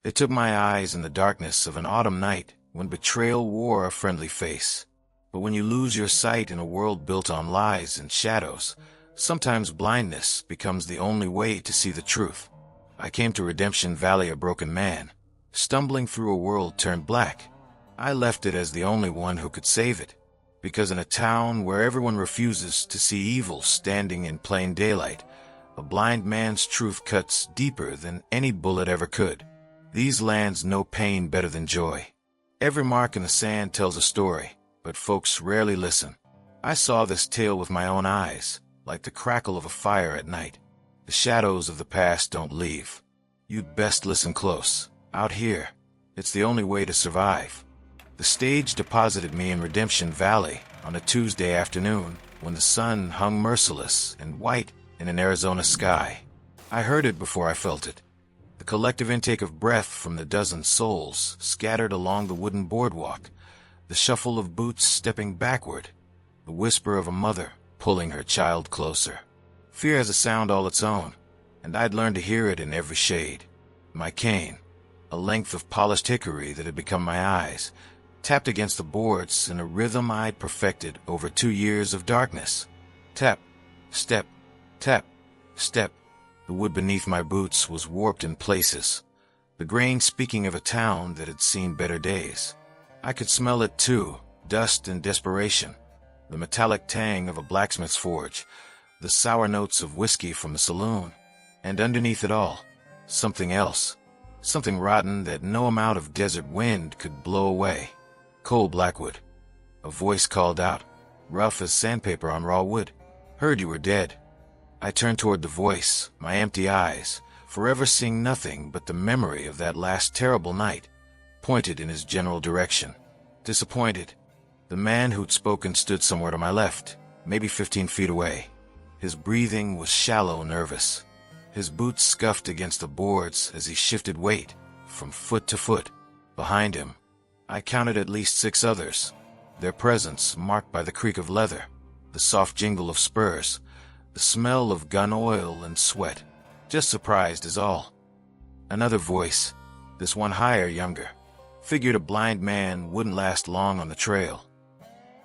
They took my eyes in the darkness of an autumn night when betrayal wore a friendly face. But when you lose your sight in a world built on lies and shadows, sometimes blindness becomes the only way to see the truth. I came to Redemption Valley a broken man, stumbling through a world turned black. I left it as the only one who could save it, because in a town where everyone refuses to see evil standing in plain daylight, a blind man's truth cuts deeper than any bullet ever could. These lands know pain better than joy. Every mark in the sand tells a story, but folks rarely listen. I saw this tale with my own eyes, like the crackle of a fire at night. The shadows of the past don't leave. You'd best listen close. Out here, it's the only way to survive. The stage deposited me in Redemption Valley on a Tuesday afternoon when the sun hung merciless and white in an Arizona sky. I heard it before I felt it. The collective intake of breath from the dozen souls scattered along the wooden boardwalk, the shuffle of boots stepping backward, the whisper of a mother pulling her child closer. Fear has a sound all its own, and I'd learned to hear it in every shade. My cane, a length of polished hickory that had become my eyes, tapped against the boards in a rhythm I'd perfected over 2 years of darkness. Tap, step, tap, step. The wood beneath my boots was warped in places, the grain speaking of a town that had seen better days. I could smell it too, dust and desperation, the metallic tang of a blacksmith's forge, the sour notes of whiskey from the saloon, and underneath it all, something else, something rotten that no amount of desert wind could blow away. Cole Blackwood. A voice called out, rough as sandpaper on raw wood. Heard you were dead. I turned toward the voice, my empty eyes, forever seeing nothing but the memory of that last terrible night, pointed in his general direction. Disappointed. The man who'd spoken stood somewhere to my left, maybe 15 feet away. His breathing was shallow, nervous. His boots scuffed against the boards as he shifted weight from foot to foot. Behind him, I counted at least 6 others, their presence marked by the creak of leather, the soft jingle of spurs, the smell of gun oil and sweat. Just surprised is all. Another voice, this one higher, younger, figured a blind man wouldn't last long on the trail.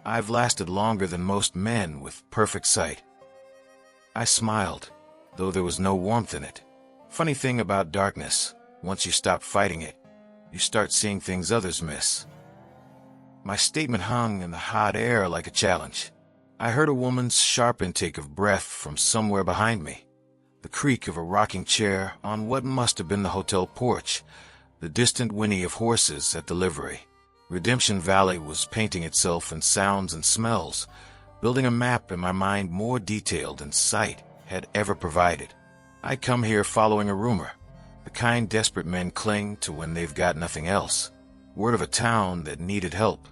I've lasted longer than most men with perfect sight. I smiled, though there was no warmth in it. Funny thing about darkness, once you stop fighting it, you start seeing things others miss. My statement hung in the hot air like a challenge. I heard a woman's sharp intake of breath from somewhere behind me, the creak of a rocking chair on what must have been the hotel porch, the distant whinny of horses at delivery. Redemption Valley was painting itself in sounds and smells, building a map in my mind more detailed than sight had ever provided. I come here following a rumor, the kind desperate men cling to when they've got nothing else. Word of a town that needed help,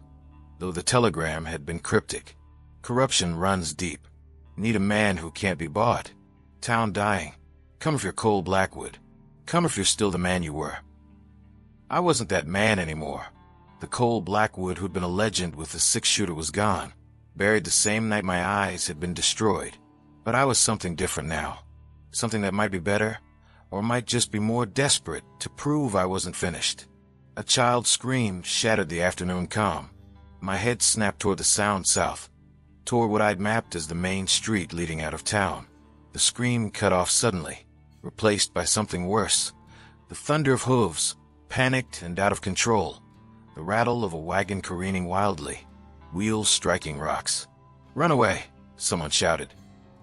though the telegram had been cryptic. Corruption runs deep. Need a man who can't be bought. Town dying. Come if you're Cole Blackwood. Come if you're still the man you were. I wasn't that man anymore. The Cole Blackwood who'd been a legend with the 6-shooter was gone, buried the same night my eyes had been destroyed. But I was something different now. Something that might be better, or might just be more desperate to prove I wasn't finished. A child's scream shattered the afternoon calm. My head snapped toward the sound south, toward what I'd mapped as the main street leading out of town. The scream cut off suddenly, replaced by something worse. The thunder of hooves, panicked and out of control. The rattle of a wagon careening wildly, wheels striking rocks. "Run away," someone shouted.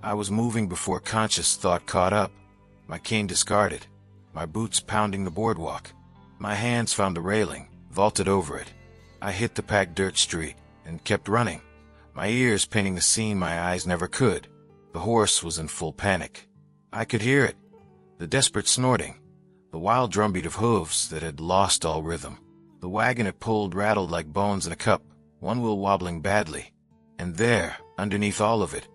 I was moving before conscious thought caught up, my cane discarded, my boots pounding the boardwalk. My hands found the railing, vaulted over it. I hit the packed dirt street and kept running, my ears painting the scene my eyes never could. The horse was in full panic. I could hear it, the desperate snorting, the wild drumbeat of hooves that had lost all rhythm. The wagon it pulled rattled like bones in a cup, one wheel wobbling badly. And there, underneath all of it,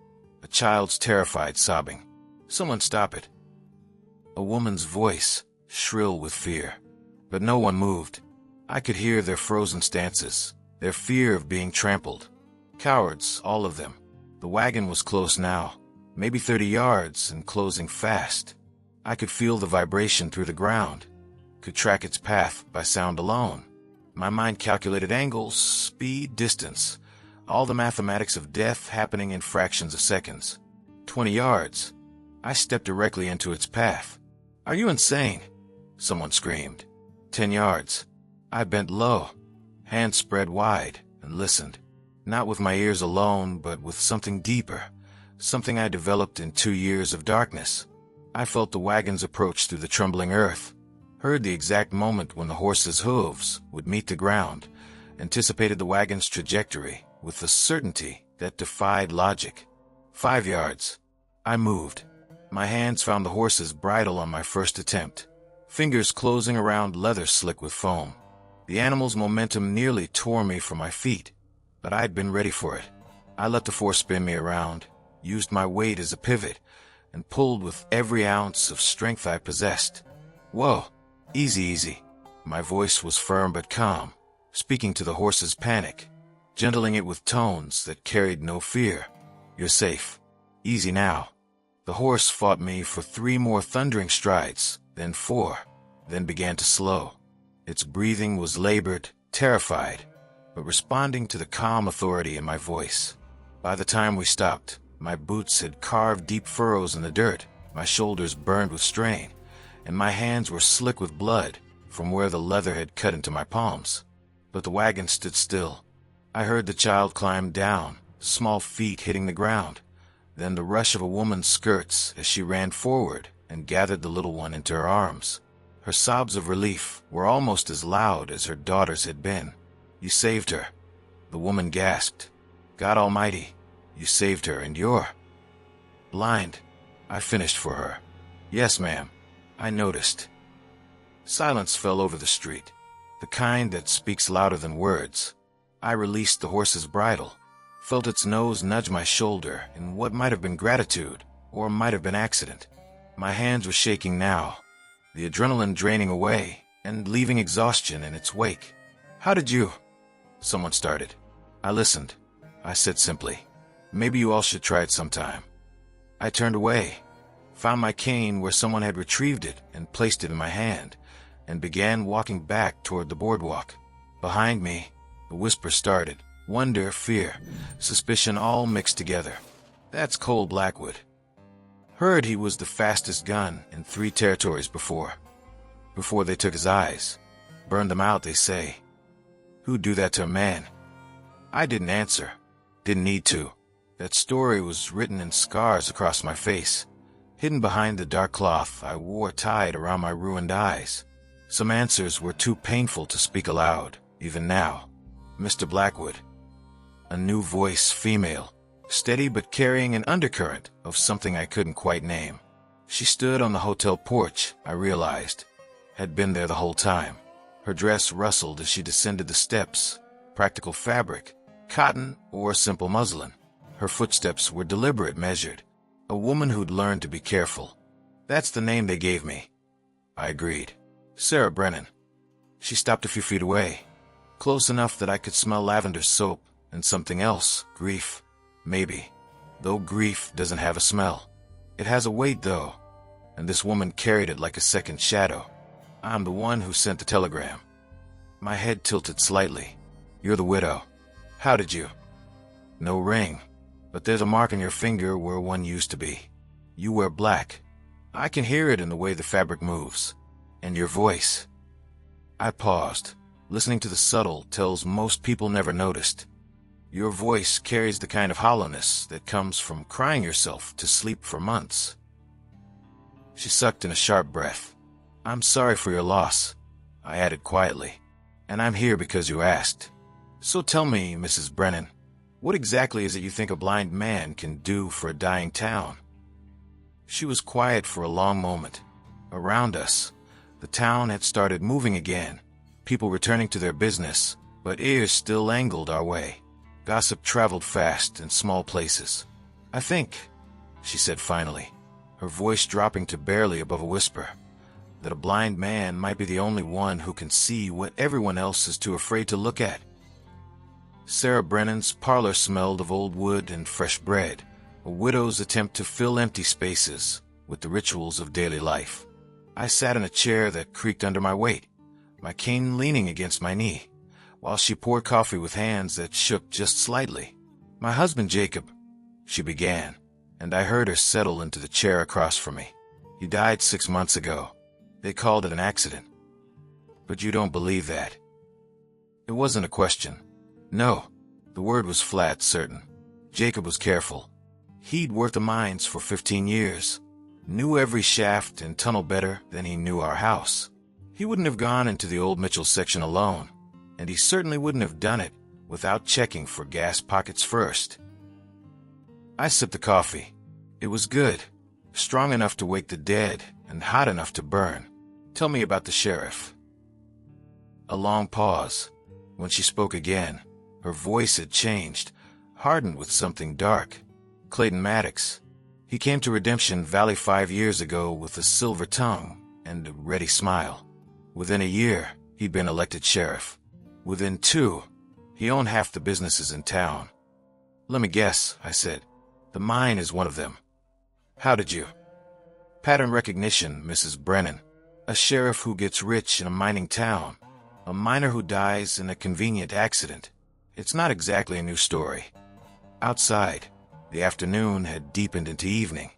a child's terrified sobbing. "Someone stop it." A woman's voice, shrill with fear. But no one moved. I could hear their frozen stances, their fear of being trampled. Cowards, all of them. The wagon was close now, maybe 30 yards, and closing fast. I could feel the vibration through the ground. could track its path by sound alone. My mind calculated angles, speed, distance, all the mathematics of death happening in fractions of seconds. 20 yards. I stepped directly into its path. "Are you insane?" someone screamed. 10 yards. I bent low, hands spread wide, and listened. Not with my ears alone, but with something deeper, something I developed in 2 years of darkness. I felt the wagon's approach through the trembling earth, heard the exact moment when the horse's hooves would meet the ground, anticipated the wagon's trajectory with a certainty that defied logic. 5 yards. I moved. My hands found the horse's bridle on my first attempt, fingers closing around leather slick with foam. The animal's momentum nearly tore me from my feet, but I'd been ready for it. I let the force spin me around, used my weight as a pivot, and pulled with every ounce of strength I possessed. "Whoa, easy, easy." My voice was firm but calm, speaking to the horse's panic, gentling it with tones that carried no fear. "You're safe. Easy now." The horse fought me for 3 more thundering strides, then 4, then began to slow. Its breathing was labored, terrified, but responding to the calm authority in my voice. By the time we stopped, my boots had carved deep furrows in the dirt, my shoulders burned with strain, and my hands were slick with blood from where the leather had cut into my palms. But the wagon stood still. I heard the child climb down, small feet hitting the ground, then the rush of a woman's skirts as she ran forward and gathered the little one into her arms. Her sobs of relief were almost as loud as her daughter's had been. "You saved her," the woman gasped. "God Almighty, you saved her, and you're blind." I finished for her. "Yes, ma'am, I noticed." Silence fell over the street, the kind that speaks louder than words. I released the horse's bridle, felt its nose nudge my shoulder in what might have been gratitude or might have been accident. My hands were shaking now, the adrenaline draining away and leaving exhaustion in its wake. "How did you—" someone started. I listened. I said simply, "Maybe you all should try it sometime." I turned away, found my cane where someone had retrieved it and placed it in my hand, and began walking back toward the boardwalk. Behind me, the whisper started. Wonder, fear, suspicion all mixed together. "That's Cole Blackwood. Heard he was the fastest gun in 3 territories before they took his eyes. Burned them out, they say. Who'd do that to a man?" I didn't answer. Didn't need to. That story was written in scars across my face, hidden behind the dark cloth I wore tied around my ruined eyes. Some answers were too painful to speak aloud, even now. "Mr. Blackwood." A new voice, female, steady but carrying an undercurrent of something I couldn't quite name. She stood on the hotel porch, I realized, had been there the whole time. Her dress rustled as she descended the steps, practical fabric, cotton or simple muslin. Her footsteps were deliberate, measured. A woman who'd learned to be careful. "That's the name they gave me." I agreed. "Sarah Brennan." She stopped a few feet away, close enough that I could smell lavender soap and something else, grief. Maybe. Though grief doesn't have a smell. It has a weight, though, and this woman carried it like a second shadow. "I'm the one who sent the telegram." My head tilted slightly. "You're the widow. How did you—" "No ring, but there's a mark on your finger where one used to be. You wear black. I can hear it in the way the fabric moves. And your voice." I paused, listening to the subtle tells most people never noticed. Your voice carries the kind of hollowness that comes from crying yourself to sleep for months. She sucked in a sharp breath. "I'm sorry for your loss," I added quietly. "And I'm here because you asked. So tell me, Mrs. Brennan, what exactly is it you think a blind man can do for a dying town?" She was quiet for a long moment. Around us, the town had started moving again, people returning to their business, but ears still angled our way. Gossip traveled fast in small places. "I think," she said finally, her voice dropping to barely above a whisper, "that a blind man might be the only one who can see what everyone else is too afraid to look at." Sarah Brennan's parlor smelled of old wood and fresh bread, a widow's attempt to fill empty spaces with the rituals of daily life. I sat in a chair that creaked under my weight, my cane leaning against my knee, while she poured coffee with hands that shook just slightly. "My husband Jacob," she began, and I heard her settle into the chair across from me. "He died 6 months ago. They called it an accident." "But you don't believe that?" It wasn't a question. No, the word was flat certain. Jacob was careful. He'd worked the mines for 15 years, knew every shaft and tunnel better than he knew our house. He wouldn't have gone into the old Mitchell section alone, and he certainly wouldn't have done it without checking for gas pockets first. I sipped the coffee. It was good, strong enough to wake the dead and hot enough to burn. "Tell me about the sheriff." A long pause. When she spoke again, her voice had changed, hardened with something dark. "Clayton Maddox. He came to Redemption Valley 5 years ago with a silver tongue and a ready smile. Within a year, he'd been elected sheriff. Within 2, he owned half the businesses in town." "Let me guess," I said. "The mine is one of them." "How did you?" "Pattern recognition, Mrs. Brennan. A sheriff who gets rich in a mining town. A miner who dies in a convenient accident. It's not exactly a new story." Outside, the afternoon had deepened into evening.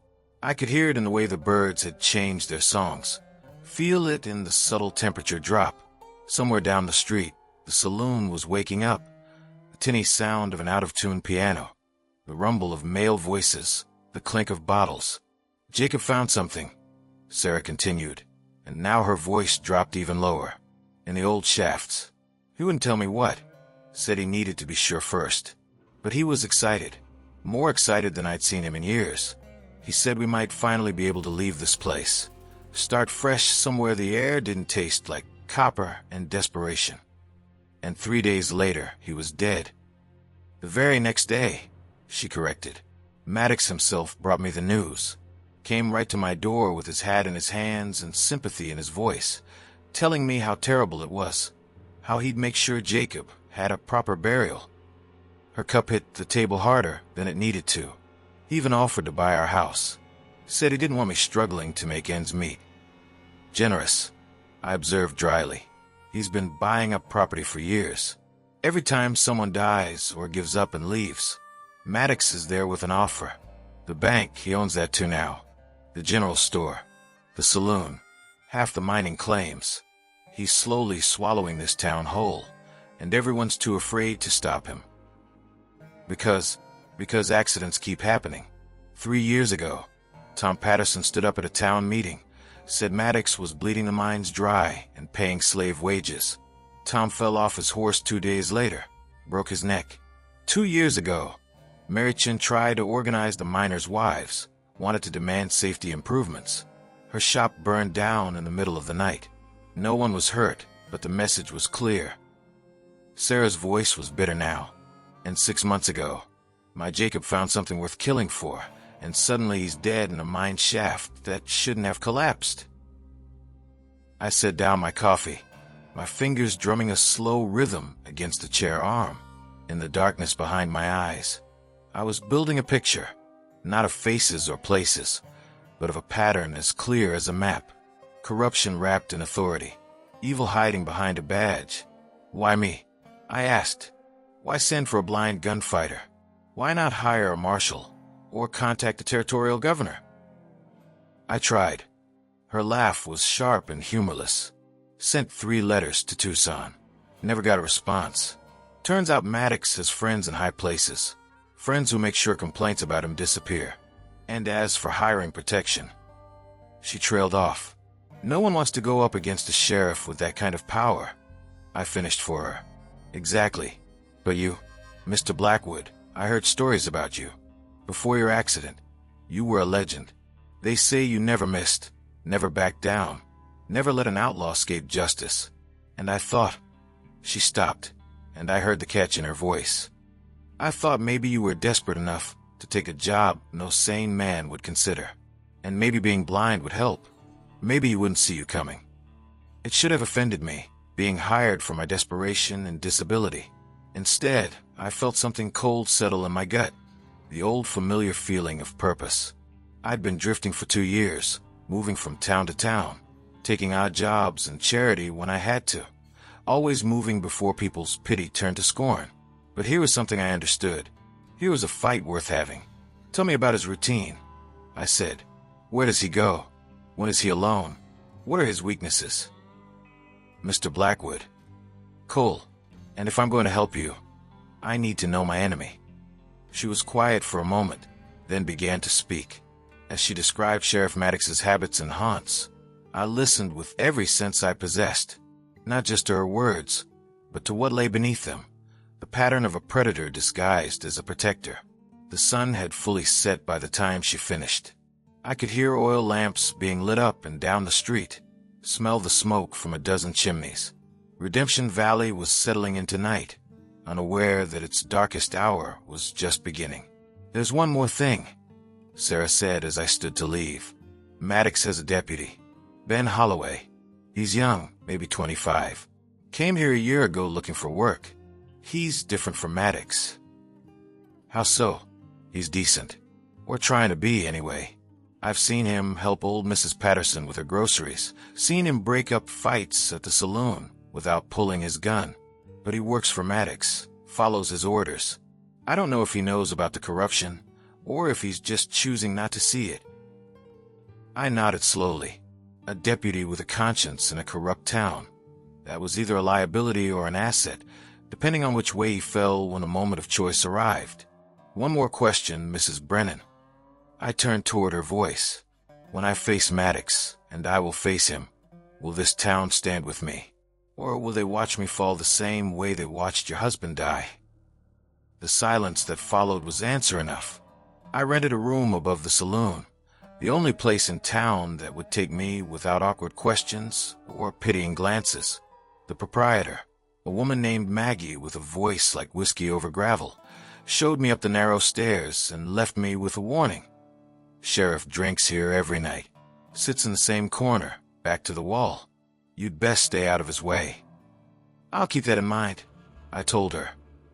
I could hear it in the way the birds had changed their songs, feel it in the subtle temperature drop. Somewhere down the street, the saloon was waking up, the tinny sound of an out-of-tune piano, the rumble of male voices, the clink of bottles. "Jacob found something," Sarah continued, and now her voice dropped even lower. "In the old shafts. He wouldn't tell me what. Said he needed to be sure first. But he was excited. More excited than I'd seen him in years. He said we might finally be able to leave this place. Start fresh somewhere the air didn't taste like copper and desperation." And 3 days later, he was dead. "The very next day," she corrected. "Maddox himself brought me the news. Came right to my door with his hat in his hands and sympathy in his voice, telling me how terrible it was, how he'd make sure Jacob had a proper burial." Her cup hit the table harder than it needed to. "He even offered to buy our house. Said he didn't want me struggling to make ends meet." "Generous," I observed dryly. "He's been buying up property for years. Every time someone dies or gives up and leaves, Maddox is there with an offer. The bank, he owns that too now. The general store. The saloon. Half the mining claims. He's slowly swallowing this town whole, and everyone's too afraid to stop him. Because accidents keep happening. 3 years ago, Tom Patterson stood up at a town meeting, said Maddox was bleeding the mines dry and paying slave wages. Tom fell off his horse 2 days later, broke his neck. 2 years ago, Mary Chin tried to organize the miners' wives, wanted to demand safety improvements. Her shop burned down in the middle of the night. No one was hurt, but the message was clear." Sarah's voice was bitter now. "And 6 months ago, my Jacob found something worth killing for, and suddenly he's dead in a mine shaft that shouldn't have collapsed." I set down my coffee, my fingers drumming a slow rhythm against the chair arm. In the darkness behind my eyes, I was building a picture, not of faces or places, but of a pattern as clear as a map. Corruption wrapped in authority, evil hiding behind a badge. "Why me?" I asked. "Why send for a blind gunfighter? Why not hire a marshal or contact the territorial governor?" I tried. Her laugh was sharp and humorless. "Sent 3 letters to Tucson. Never got a response. Turns out Maddox has friends in high places. Friends who make sure complaints about him disappear. And as for hiring protection..." She trailed off. "No one wants to go up against a sheriff with that kind of power." I finished for her. "Exactly. But you, Mr. Blackwood, I heard stories about you. Before your accident, you were a legend. They say you never missed, never backed down, never let an outlaw escape justice. And I thought..." She stopped, and I heard the catch in her voice. "I thought maybe you were desperate enough to take a job no sane man would consider. And maybe being blind would help. Maybe he wouldn't see you coming. It should have offended me, being hired for my desperation and disability. Instead, I felt something cold settle in my gut, the old familiar feeling of purpose. I'd been drifting for 2 years, moving from town to town, taking odd jobs and charity when I had to, always moving before people's pity turned to scorn. But here was something I understood. Here was a fight worth having. Tell me about his routine, I said. Where does he go? When is he alone? What are his weaknesses? Mr. Blackwood. Cole, and if I'm going to help you, I need to know my enemy. She was quiet for a moment, then began to speak. As she described Sheriff Maddox's habits and haunts, I listened with every sense I possessed, not just to her words, but to what lay beneath them, the pattern of a predator disguised as a protector. The sun had fully set by the time she finished. I could hear oil lamps being lit up and down the street, smell the smoke from a dozen chimneys. Redemption Valley was settling into night, unaware that its darkest hour was just beginning. There's one more thing, Sarah said as I stood to leave. Maddox has a deputy, Ben Holloway. He's young, maybe 25. Came here a year ago looking for work. He's different from Maddox. How so? He's decent. Or trying to be, anyway. I've seen him help old Mrs. Patterson with her groceries, seen him break up fights at the saloon without pulling his gun. But he works for Maddox, follows his orders. I don't know if he knows about the corruption, or if he's just choosing not to see it. I nodded slowly. A deputy with a conscience in a corrupt town. That was either a liability or an asset, depending on which way he fell when a moment of choice arrived. One more question, Mrs. Brennan. I turned toward her voice. When I face Maddox, and I will face him, will this town stand with me? Or will they watch me fall the same way they watched your husband die? The silence that followed was answer enough. I rented a room above the saloon, the only place in town that would take me without awkward questions or pitying glances. The proprietor, a woman named Maggie with a voice like whiskey over gravel, showed me up the narrow stairs and left me with a warning. Sheriff drinks here every night, sits in the same corner, back to the wall. You'd best stay out of his way. I'll keep that in mind, I told her,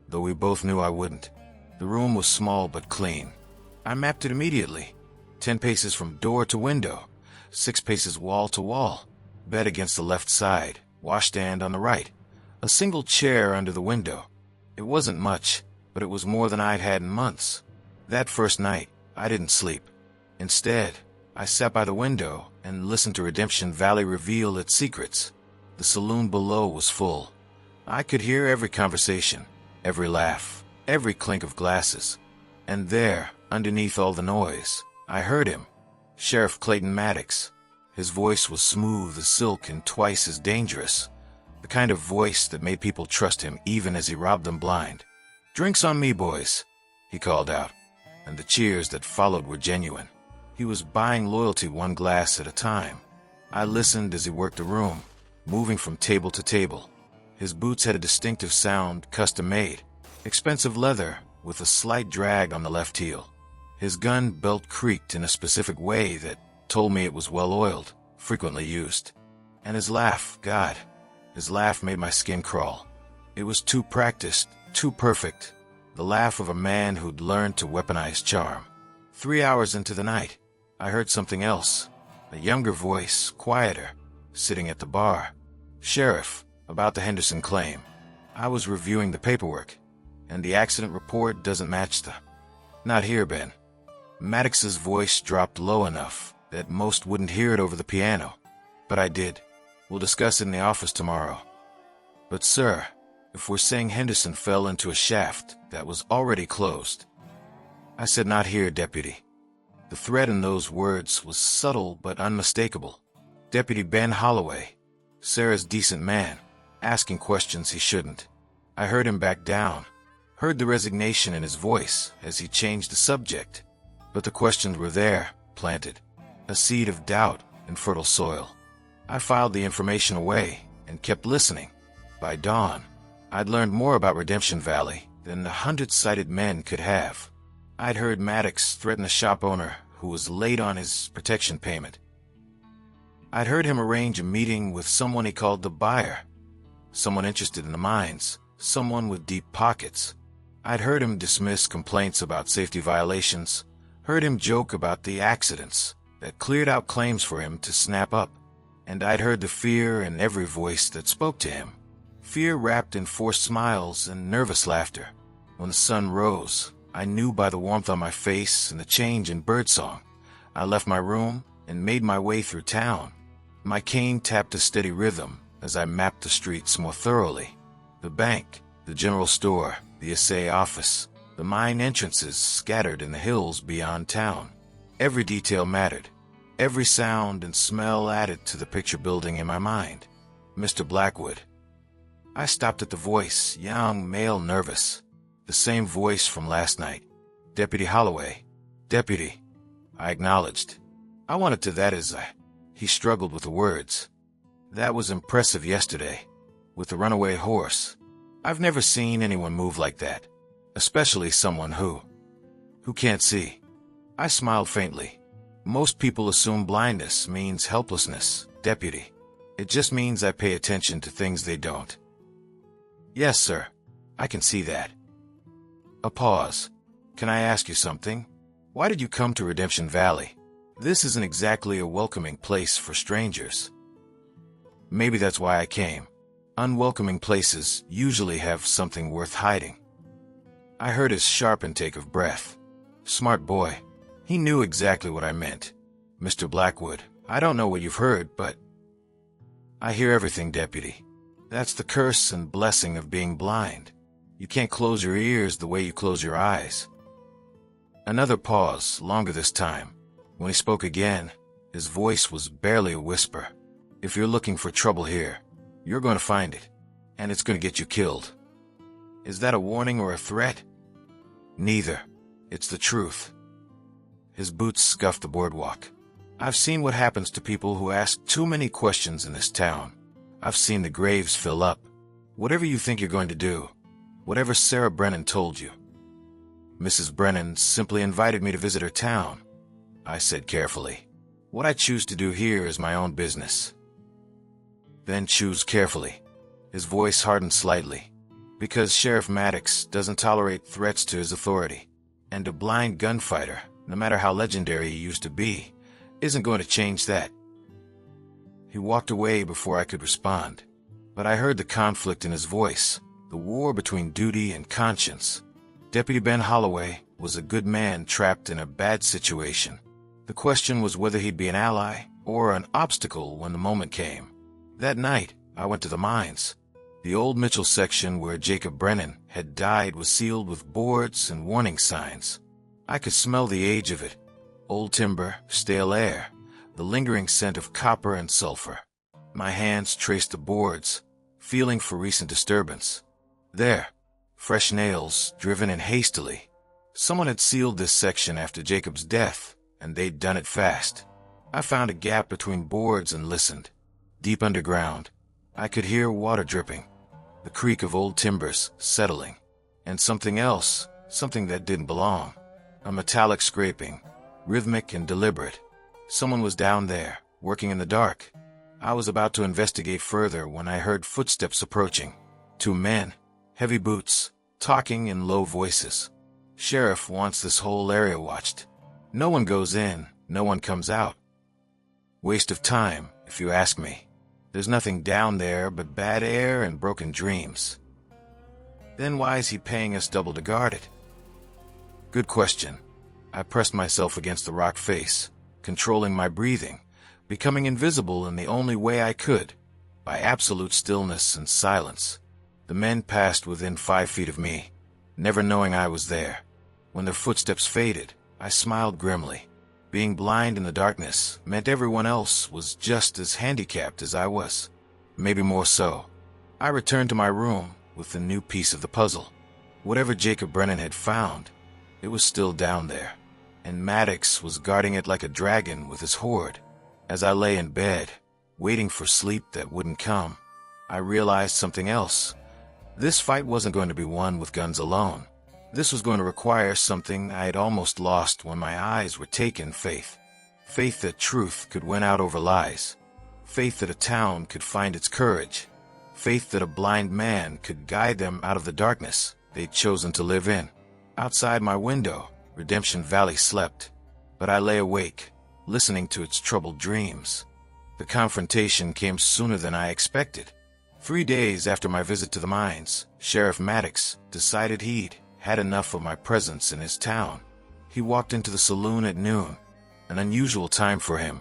though we both knew I wouldn't. The room was small but clean. I mapped it immediately. 10 paces from door to window, 6 paces wall to wall, bed against the left side, washstand on the right, a single chair under the window. It wasn't much, but it was more than I'd had in months. That first night, I didn't sleep. Instead, I sat by the window and listened to Redemption Valley reveal its secrets. The saloon below was full. I could hear every conversation, every laugh, every clink of glasses. And there, underneath all the noise, I heard him, Sheriff Clayton Maddox. His voice was smooth as silk and twice as dangerous, the kind of voice that made people trust him even as he robbed them blind. "Drinks on me, boys," he called out, and the cheers that followed were genuine. He was buying loyalty one glass at a time. I listened as he worked the room, moving from table to table. His boots had a distinctive sound, custom-made, expensive leather with a slight drag on the left heel. His gun belt creaked in a specific way that told me it was well-oiled, frequently used. And his laugh, God, his laugh made my skin crawl. It was too practiced, too perfect, the laugh of a man who'd learned to weaponize charm. 3 hours into the night, I heard something else, a younger voice, quieter, sitting at the bar. "Sheriff, about the Henderson claim. I was reviewing the paperwork, and the accident report doesn't match the—" "Not here, Ben." Maddox's voice dropped low enough that most wouldn't hear it over the piano. But I did. "We'll discuss it in the office tomorrow." "But sir, if we're saying Henderson fell into a shaft that was already closed." I said, "Not here, deputy." The threat in those words was subtle but unmistakable. Deputy Ben Holloway, Sarah's decent man, asking questions he shouldn't. I heard him back down, heard the resignation in his voice as he changed the subject. But the questions were there, planted, a seed of doubt in fertile soil. I filed the information away and kept listening. By dawn, I'd learned more about Redemption Valley than 100 sighted men could have. I'd heard Maddox threaten a shop owner who was late on his protection payment. I'd heard him arrange a meeting with someone he called the buyer, someone interested in the mines, someone with deep pockets. I'd heard him dismiss complaints about safety violations, heard him joke about the accidents that cleared out claims for him to snap up, and I'd heard the fear in every voice that spoke to him. Fear wrapped in forced smiles and nervous laughter. When the sun rose, I knew by the warmth on my face and the change in birdsong. I left my room and made my way through town. My cane tapped a steady rhythm as I mapped the streets more thoroughly. The bank, the general store, the assay office, the mine entrances scattered in the hills beyond town. Every detail mattered. Every sound and smell added to the picture building in my mind. Mr. Blackwood. I stopped at the voice, young, male, nervous. The same voice from last night. Deputy Holloway. Deputy. I acknowledged. I wanted to that as I. He struggled with the words. That was impressive yesterday. With the runaway horse. I've never seen anyone move like that. Especially someone who can't see. I smiled faintly. Most people assume blindness means helplessness, Deputy. It just means I pay attention to things they don't. Yes, sir. I can see that. A pause. Can I ask you something? Why did you come to Redemption Valley? This isn't exactly a welcoming place for strangers. Maybe that's why I came. Unwelcoming places usually have something worth hiding. I heard his sharp intake of breath. Smart boy. He knew exactly what I meant. Mr. Blackwood, I don't know what you've heard, but I hear everything, Deputy. That's the curse and blessing of being blind. You can't close your ears the way you close your eyes. Another pause, longer this time. When he spoke again, his voice was barely a whisper. If you're looking for trouble here, you're going to find it, and it's going to get you killed. Is that a warning or a threat? Neither. It's the truth. His boots scuffed the boardwalk. I've seen what happens to people who ask too many questions in this town. I've seen the graves fill up. Whatever you think you're going to do, whatever Sarah Brennan told you. Mrs. Brennan simply invited me to visit her town. I said carefully. What I choose to do here is my own business. Then choose carefully. His voice hardened slightly. Because Sheriff Maddox doesn't tolerate threats to his authority. And a blind gunfighter, no matter how legendary he used to be, isn't going to change that. He walked away before I could respond. But I heard the conflict in his voice, the war between duty and conscience. Deputy Ben Holloway was a good man trapped in a bad situation. The question was whether he'd be an ally or an obstacle when the moment came. That night, I went to the mines. The old Mitchell section where Jacob Brennan had died was sealed with boards and warning signs. I could smell the age of it. Old timber, stale air, the lingering scent of copper and sulfur. My hands traced the boards, feeling for recent disturbance. There, fresh nails, driven in hastily. Someone had sealed this section after Jacob's death, and they'd done it fast. I found a gap between boards and listened. Deep underground, I could hear water dripping, the creak of old timbers settling, and something else, something that didn't belong. A metallic scraping, rhythmic and deliberate. Someone was down there, working in the dark. I was about to investigate further when I heard footsteps approaching. 2 men, heavy boots, talking in low voices. Sheriff wants this whole area watched. No one goes in, no one comes out. Waste of time, if you ask me. There's nothing down there but bad air and broken dreams. Then why is he paying us double to guard it? Good question. I pressed myself against the rock face, controlling my breathing, becoming invisible in the only way I could, by absolute stillness and silence. The men passed within 5 feet of me, never knowing I was there. When their footsteps faded, I smiled grimly. Being blind in the darkness meant everyone else was just as handicapped as I was. Maybe more so. I returned to my room with the new piece of the puzzle. Whatever Jacob Brennan had found, it was still down there, and Maddox was guarding it like a dragon with his horde. As I lay in bed, waiting for sleep that wouldn't come, I realized something else. This fight wasn't going to be won with guns alone. This was going to require something I had almost lost when my eyes were taken: faith. Faith that truth could win out over lies. Faith that a town could find its courage. Faith that a blind man could guide them out of the darkness they'd chosen to live in. Outside my window, Redemption Valley slept, but I lay awake, listening to its troubled dreams. The confrontation came sooner than I expected. 3 days after my visit to the mines, Sheriff Maddox decided he'd had enough of my presence in his town. He walked into the saloon at noon, an unusual time for him,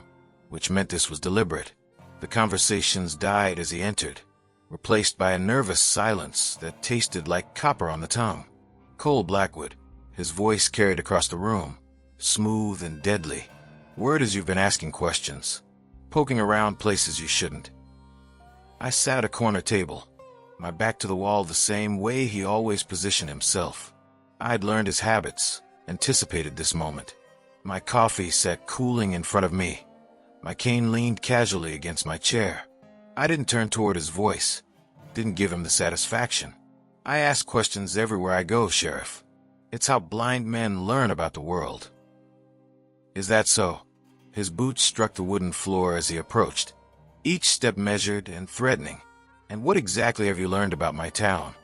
which meant this was deliberate. The conversations died as he entered, replaced by a nervous silence that tasted like copper on the tongue. Cole Blackwood, his voice carried across the room, smooth and deadly. Word is you've been asking questions, poking around places you shouldn't. I sat at a corner table, my back to the wall the same way he always positioned himself. I'd learned his habits, anticipated this moment. My coffee sat cooling in front of me. My cane leaned casually against my chair. I didn't turn toward his voice, didn't give him the satisfaction. I ask questions everywhere I go, Sheriff. It's how blind men learn about the world. Is that so? His boots struck the wooden floor as he approached, each step measured and threatening. And what exactly have you learned about my town?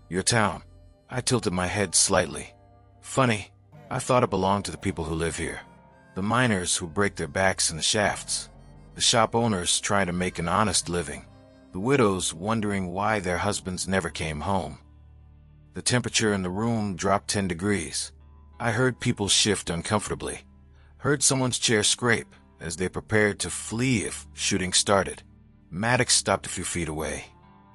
Your town. I tilted my head slightly. Funny, I thought it belonged to the people who live here. The miners who break their backs in the shafts. The shop owners trying to make an honest living. The widows wondering why their husbands never came home. The temperature in the room dropped 10 degrees. I heard people shift uncomfortably. Heard someone's chair scrape as they prepared to flee if shooting started. Maddox stopped a few feet away.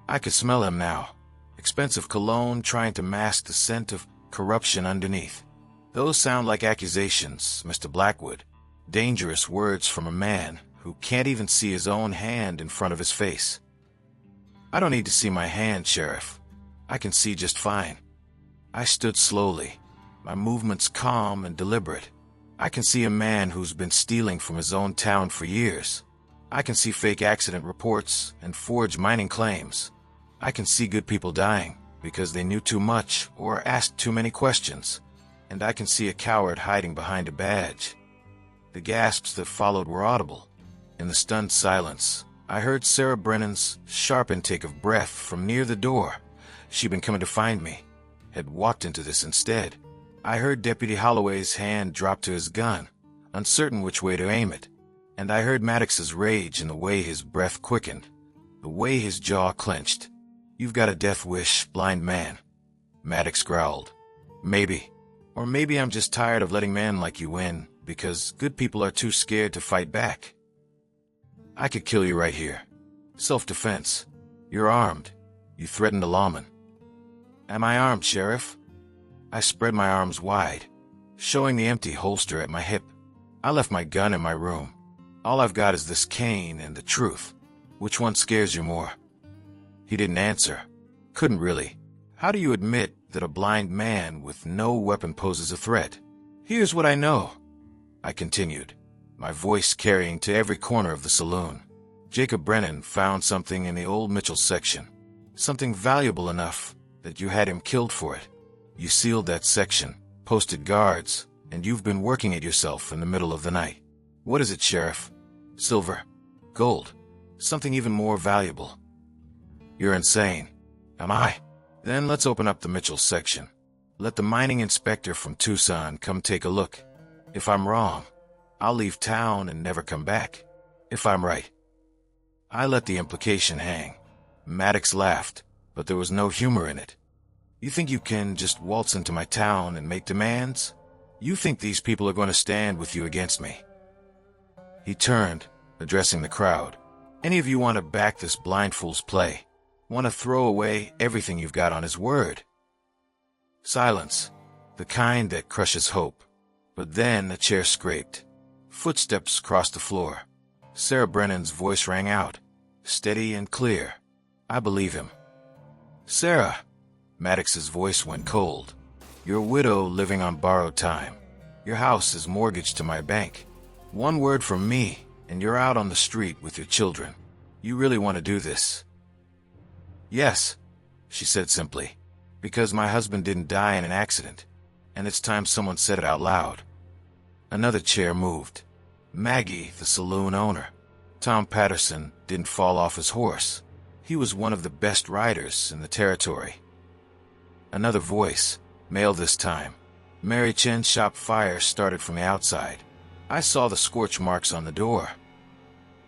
I could smell him now. Expensive cologne trying to mask the scent of corruption underneath. Those sound like accusations, Mr. Blackwood. Dangerous words from a man who can't even see his own hand in front of his face. I don't need to see my hand, Sheriff. I can see just fine. I stood slowly, my movements calm and deliberate. I can see a man who's been stealing from his own town for years. I can see fake accident reports and forged mining claims. I can see good people dying because they knew too much or asked too many questions. And I can see a coward hiding behind a badge. The gasps that followed were audible. In the stunned silence, I heard Sarah Brennan's sharp intake of breath from near the door. She'd been coming to find me, had walked into this instead. I heard Deputy Holloway's hand drop to his gun, uncertain which way to aim it. And I heard Maddox's rage in the way his breath quickened, the way his jaw clenched. You've got a death wish, blind man, Maddox growled. Maybe. Or maybe I'm just tired of letting men like you win, because good people are too scared to fight back. I could kill you right here. Self-defense. You're armed. You threatened a lawman. Am I armed, Sheriff? I spread my arms wide, showing the empty holster at my hip. I left my gun in my room. All I've got is this cane and the truth. Which one scares you more? He didn't answer. Couldn't really. How do you admit that a blind man with no weapon poses a threat? Here's what I know, I continued, my voice carrying to every corner of the saloon. Jacob Brennan found something in the old Mitchell section. Something valuable enough that you had him killed for it. You sealed that section, posted guards, and you've been working it yourself in the middle of the night. What is it, Sheriff? Silver? Gold? Something even more valuable? You're insane. Am I? Then let's open up the Mitchell section. Let the mining inspector from Tucson come take a look. If I'm wrong, I'll leave town and never come back. If I'm right. I let the implication hang. Maddox laughed, but there was no humor in it. You think you can just waltz into my town and make demands? You think these people are going to stand with you against me? He turned, addressing the crowd. Any of you want to back this blind fool's play? Want to throw away everything you've got on his word? Silence, the kind that crushes hope. But then a chair scraped. Footsteps crossed the floor. Sarah Brennan's voice rang out, steady and clear. I believe him. Sarah, Maddox's voice went cold. You're a widow living on borrowed time. Your house is mortgaged to my bank. One word from me, and you're out on the street with your children. You really want to do this? Yes, she said simply, because my husband didn't die in an accident, and it's time someone said it out loud. Another chair moved. Maggie, the saloon owner. Tom Patterson didn't fall off his horse. He was one of the best riders in the territory. Another voice, male this time. Mary Chen's shop fire started from the outside. I saw the scorch marks on the door.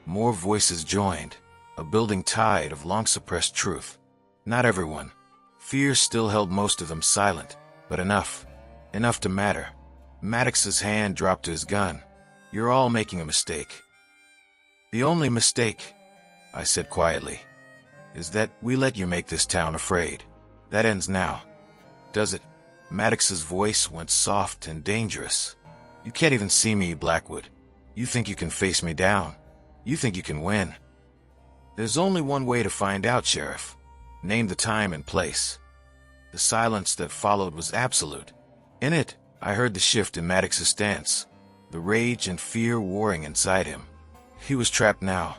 More voices joined, a building tide of long-suppressed truth. Not everyone. Fear still held most of them silent, but enough. Enough to matter. Maddox's hand dropped to his gun. "You're all making a mistake." "The only mistake," I said quietly, "is that we let you make this town afraid. That ends now." "Does it?" Maddox's voice went soft and dangerous. "You can't even see me, Blackwood. You think you can face me down. You think you can win." "There's only one way to find out, Sheriff. Name the time and place." The silence that followed was absolute. In it, I heard the shift in Maddox's stance, the rage and fear warring inside him. He was trapped now.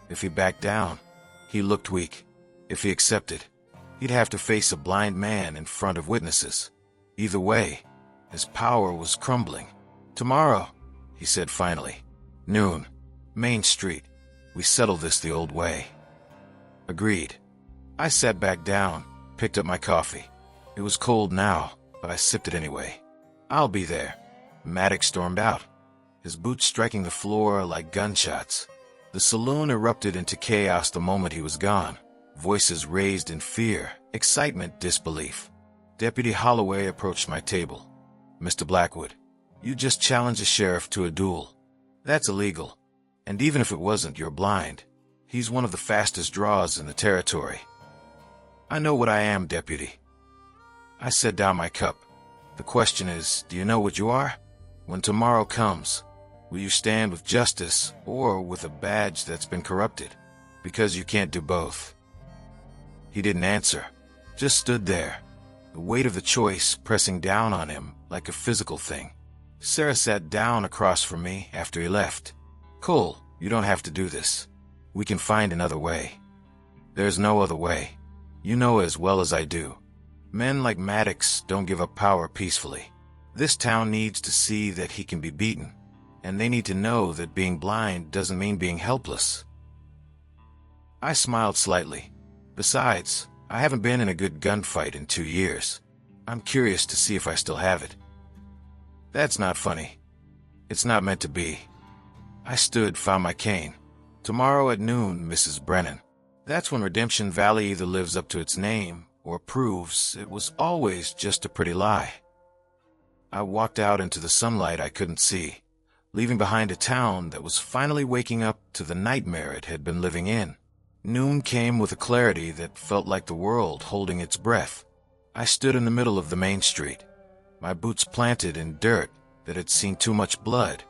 If he backed down, he looked weak. If he accepted, he'd have to face a blind man in front of witnesses. Either way, his power was crumbling. "Tomorrow," he said finally. "Noon. Main Street. We settle this the old way." Agreed. I sat back down, picked up my coffee. It was cold now, but I sipped it anyway. "I'll be there." Maddox stormed out, his boots striking the floor like gunshots. The saloon erupted into chaos the moment he was gone. Voices raised in fear, excitement, disbelief. Deputy Holloway approached my table. "Mr. Blackwood, you just challenged a sheriff to a duel. That's illegal. And even if it wasn't, you're blind. He's one of the fastest draws in the territory." "I know what I am, Deputy." I set down my cup. "The question is, do you know what you are? When tomorrow comes, will you stand with justice or with a badge that's been corrupted? Because you can't do both." He didn't answer, just stood there, the weight of the choice pressing down on him like a physical thing. Sarah sat down across from me after he left. "Cole, you don't have to do this. We can find another way." "There's no other way. You know as well as I do. Men like Maddox don't give up power peacefully. This town needs to see that he can be beaten, and they need to know that being blind doesn't mean being helpless." I smiled slightly. "Besides, I haven't been in a good gunfight in 2 years. I'm curious to see if I still have it." "That's not funny. It's not meant to be." I stood, found my cane. "Tomorrow at noon, Mrs. Brennan. That's when Redemption Valley either lives up to its name or proves it was always just a pretty lie." I walked out into the sunlight I couldn't see, leaving behind a town that was finally waking up to the nightmare it had been living in. Noon came with a clarity that felt like the world holding its breath. I stood in the middle of the main street, my boots planted in dirt that had seen too much blood,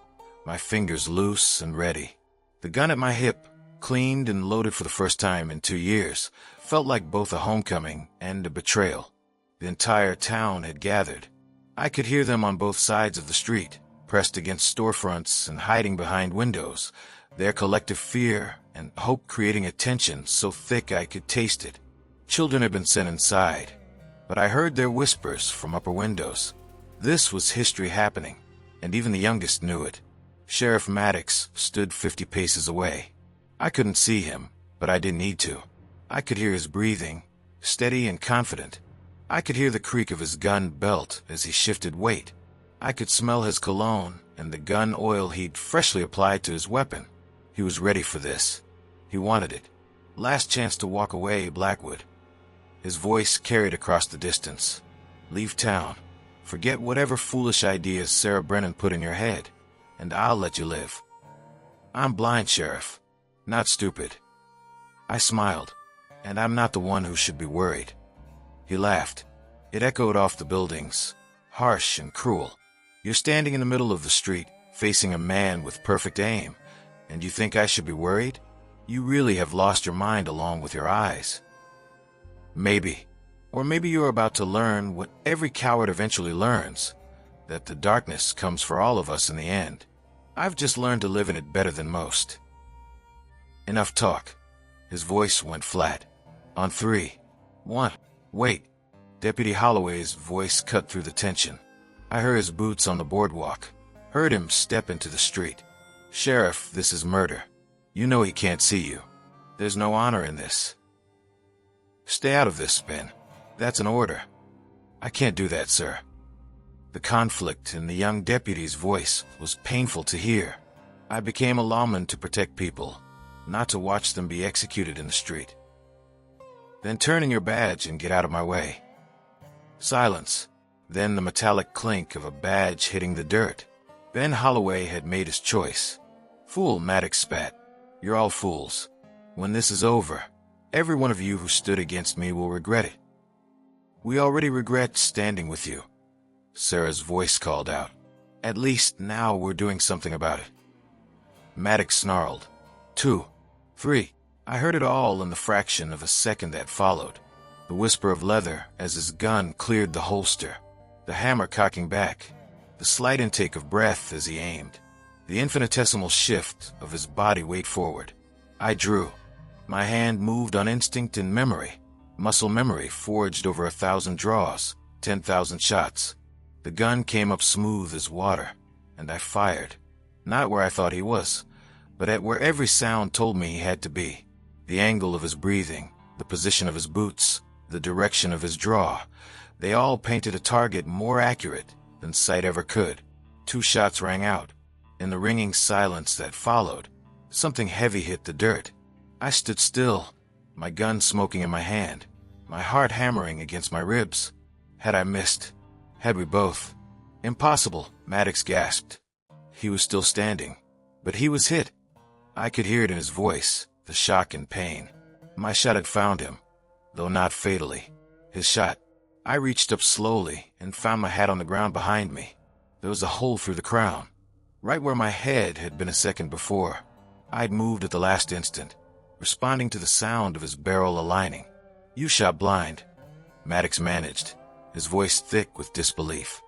my fingers loose and ready. The gun at my hip, cleaned and loaded for the first time in 2 years, felt like both a homecoming and a betrayal. The entire town had gathered. I could hear them on both sides of the street, pressed against storefronts and hiding behind windows, their collective fear and hope creating a tension so thick I could taste it. Children had been sent inside, but I heard their whispers from upper windows. This was history happening, and even the youngest knew it. Sheriff Maddox stood 50 paces away. I couldn't see him, but I didn't need to. I could hear his breathing, steady and confident. I could hear the creak of his gun belt as he shifted weight. I could smell his cologne and the gun oil he'd freshly applied to his weapon. He was ready for this. He wanted it. "Last chance to walk away, Blackwood." His voice carried across the distance. "Leave town. Forget whatever foolish ideas Sarah Brennan put in your head, and I'll let you live." "I'm blind, Sheriff. Not stupid." I smiled. "And I'm not the one who should be worried." He laughed. It echoed off the buildings, harsh and cruel. "You're standing in the middle of the street, facing a man with perfect aim, and you think I should be worried? You really have lost your mind along with your eyes." "Maybe. Or maybe you're about to learn what every coward eventually learns, that the darkness comes for all of us in the end. I've just learned to live in it better than most." "Enough talk." His voice went flat. "On 3. 1. Wait." Deputy Holloway's voice cut through the tension. I heard his boots on the boardwalk, heard him step into the street. "Sheriff, this is murder. You know he can't see you. There's no honor in this." "Stay out of this, Ben. That's an order." "I can't do that, sir." The conflict in the young deputy's voice was painful to hear. I became a lawman to protect people, not to watch them be executed in the street. Then turn in your badge and get out of my way. Silence. Then the metallic clink of a badge hitting the dirt. Ben Holloway had made his choice. Fool, Maddox spat. You're all fools. When this is over, every one of you who stood against me will regret it. We already regret standing with you, Sarah's voice called out. At least now we're doing something about it. Maddox snarled. 2, 3. I heard it all in the fraction of a second that followed. The whisper of leather as his gun cleared the holster. The hammer cocking back. The slight intake of breath as he aimed. The infinitesimal shift of his body weight forward. I drew. My hand moved on instinct and memory. Muscle memory forged over 1,000 draws, 10,000 shots. The gun came up smooth as water, and I fired. Not where I thought he was, but at where every sound told me he had to be. The angle of his breathing, the position of his boots, the direction of his draw, they all painted a target more accurate than sight ever could. 2 shots rang out. In the ringing silence that followed, something heavy hit the dirt. I stood still, my gun smoking in my hand, my heart hammering against my ribs. Had I missed? Had we both? Impossible, Maddox gasped. He was still standing, but he was hit. I could hear it in his voice, the shock and pain. My shot had found him, though not fatally. His shot. I reached up slowly and found my hat on the ground behind me. There was a hole through the crown, right where my head had been a second before. I'd moved at the last instant, responding to the sound of his barrel aligning. You shot blind, Maddox managed, his voice thick with disbelief.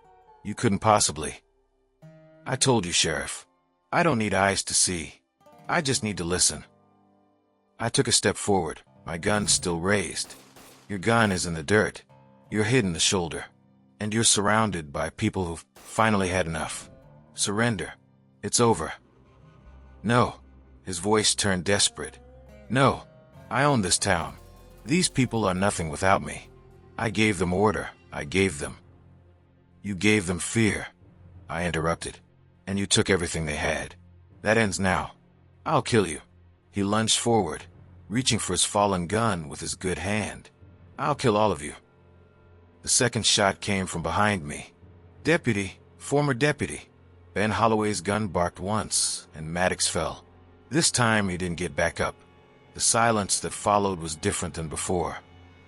You couldn't possibly. I told you, Sheriff. I don't need eyes to see. I just need to listen. I took a step forward, my gun still raised. Your gun is in the dirt. You're hit in the shoulder. And you're surrounded by people who've finally had enough. Surrender. It's over. No. His voice turned desperate. No. I own this town. These people are nothing without me. I gave them order. I gave them. You gave them fear. I interrupted. And you took everything they had. That ends now. I'll kill you. He lunged forward, reaching for his fallen gun with his good hand. I'll kill all of you. The second shot came from behind me. Deputy, former deputy. Ben Holloway's gun barked once, and Maddox fell. This time he didn't get back up. The silence that followed was different than before.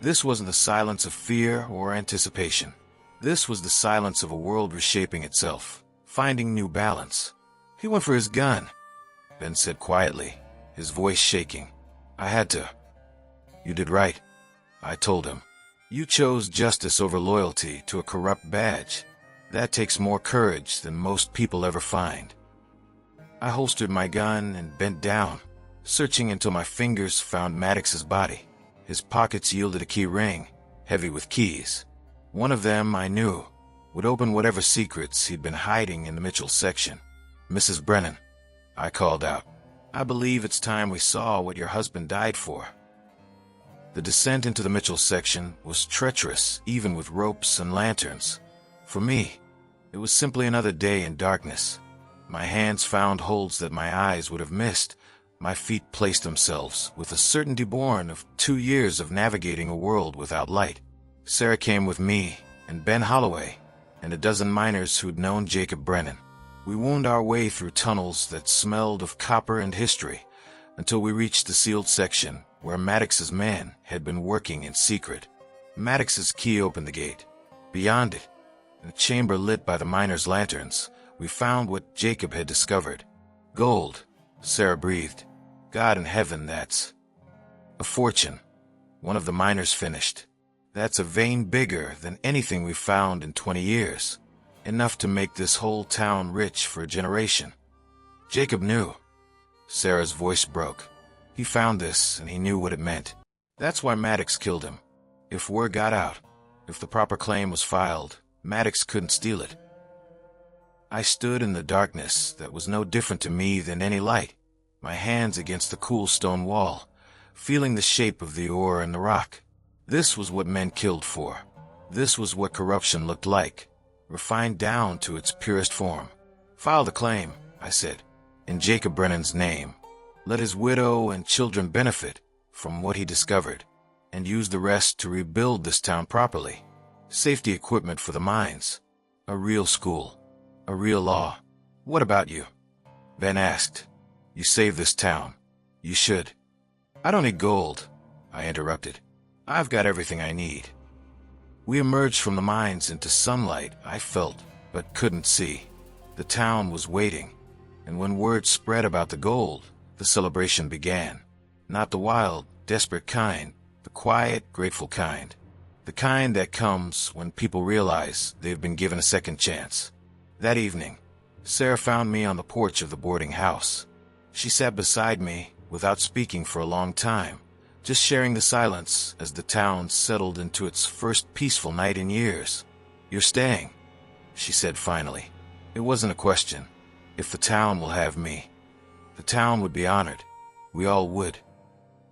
This wasn't the silence of fear or anticipation. This was the silence of a world reshaping itself, finding new balance. He went for his gun, Ben said quietly, his voice shaking. I had to. You did right, I told him. You chose justice over loyalty to a corrupt badge. That takes more courage than most people ever find. I holstered my gun and bent down, searching until my fingers found Maddox's body. His pockets yielded a key ring, heavy with keys. One of them, I knew, would open whatever secrets he'd been hiding in the Mitchell section. Mrs. Brennan, I called out. I believe it's time we saw what your husband died for. The descent into the Mitchell section was treacherous, even with ropes and lanterns. For me, it was simply another day in darkness. My hands found holds that my eyes would have missed. My feet placed themselves with a certainty born of 2 years of navigating a world without light. Sarah came with me, and Ben Holloway, and a dozen miners who'd known Jacob Brennan. We wound our way through tunnels that smelled of copper and history, until we reached the sealed section where Maddox's men had been working in secret. Maddox's key opened the gate. Beyond it, in a chamber lit by the miners' lanterns, we found what Jacob had discovered. Gold, Sarah breathed. God in heaven, that's a fortune. One of the miners finished. That's a vein bigger than anything we've found in 20 years. Enough to make this whole town rich for a generation. Jacob knew. Sarah's voice broke. He found this, and he knew what it meant. That's why Maddox killed him. If word got out, if the proper claim was filed, Maddox couldn't steal it. I stood in the darkness that was no different to me than any light, my hands against the cool stone wall, feeling the shape of the ore and the rock. This was what men killed for. This was what corruption looked like, refined down to its purest form. File the claim, I said, in Jacob Brennan's name. let his widow and children benefit from what he discovered, and use the rest to rebuild this town properly. Safety equipment for the mines, a real school, a real law. What about you? Ben asked. You saved this town. You should. I don't need gold, I interrupted. I've got everything I need. We emerged from the mines into sunlight I felt but couldn't see. The town was waiting, and when word spread about the gold, the celebration began. Not the wild, desperate kind, the quiet, grateful kind. The kind that comes when people realize they've been given a second chance. That evening, Sarah found me on the porch of the boarding house. She sat beside me without speaking for a long time, just sharing the silence as the town settled into its first peaceful night in years. You're staying, she said finally. It wasn't a question. If the town will have me, the town would be honored. We all would.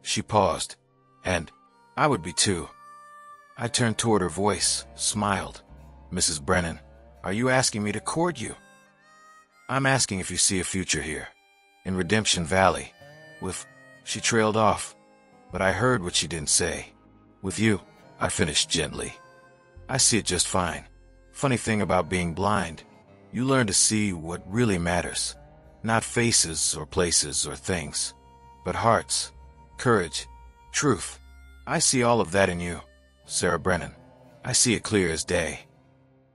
She paused, and I would be too. I turned toward her voice, smiled. Mrs. Brennan, are you asking me to court you? I'm asking if you see a future here, in Redemption Valley, with... She trailed off, but I heard what she didn't say. With you, I finished gently. I see it just fine. Funny thing about being blind, you learn to see what really matters. Not faces or places or things, but hearts, courage, truth. I see all of that in you, Sarah Brennan. I see it clear as day.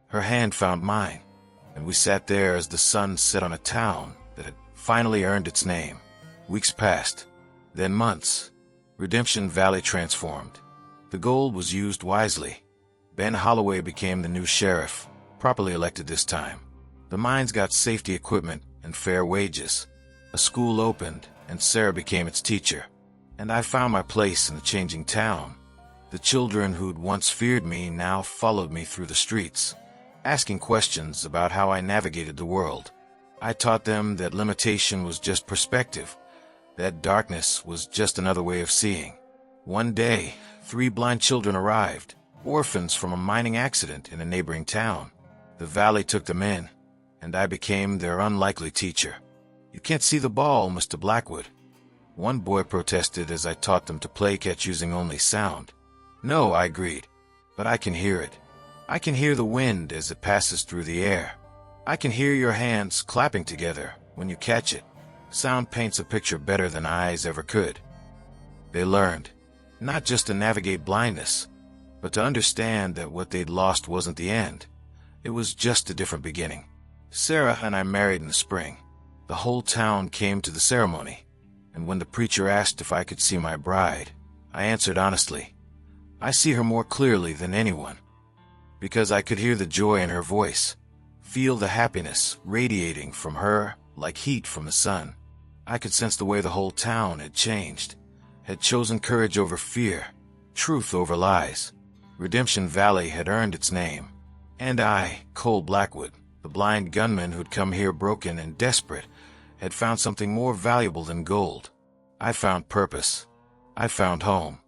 Her hand found mine, and we sat there as the sun set on a town that had finally earned its name. Weeks passed, then months. Redemption Valley transformed. The gold was used wisely. Ben Holloway became the new sheriff, properly elected this time. The mines got safety equipment and fair wages. A school opened, and Sarah became its teacher. And I found my place in the changing town. The children who'd once feared me now followed me through the streets, asking questions about how I navigated the world. I taught them that limitation was just perspective, that darkness was just another way of seeing. One day, 3 blind children arrived, orphans from a mining accident in a neighboring town. The valley took them in, and I became their unlikely teacher. You can't see the ball, Mr. Blackwood. One boy protested as I taught them to play catch using only sound. No, I agreed, but I can hear it. I can hear the wind as it passes through the air. I can hear your hands clapping together when you catch it. Sound paints a picture better than eyes ever could. They learned, not just to navigate blindness, but to understand that what they'd lost wasn't the end. It was just a different beginning. Sarah and I married in the spring. The whole town came to the ceremony, and when the preacher asked if I could see my bride, I answered honestly, I see her more clearly than anyone, because I could hear the joy in her voice, feel the happiness radiating from her like heat from the sun. I could sense the way the whole town had changed, had chosen courage over fear, truth over lies. Redemption Valley had earned its name, and I, Cole Blackwood, the blind gunman who'd come here broken and desperate, had found something more valuable than gold. I found purpose. I found home.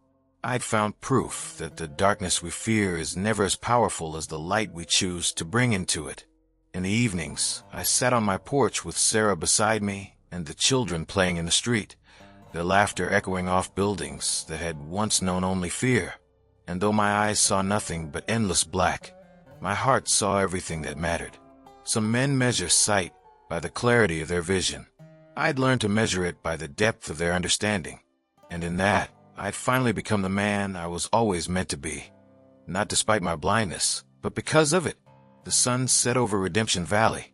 I'd found proof that the darkness we fear is never as powerful as the light we choose to bring into it. In the evenings, I sat on my porch with Sarah beside me and the children playing in the street, their laughter echoing off buildings that had once known only fear. And though my eyes saw nothing but endless black, my heart saw everything that mattered. Some men measure sight by the clarity of their vision. I'd learned to measure it by the depth of their understanding. And in that, I'd finally become the man I was always meant to be. Not despite my blindness, but because of it. The sun set over Redemption Valley,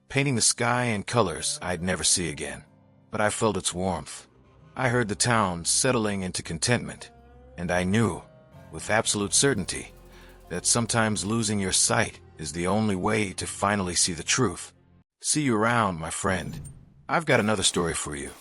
painting the sky in colors I'd never see again. But I felt its warmth. I heard the town settling into contentment, and I knew, with absolute certainty, that sometimes losing your sight is the only way to finally see the truth. See you around, my friend. I've got another story for you.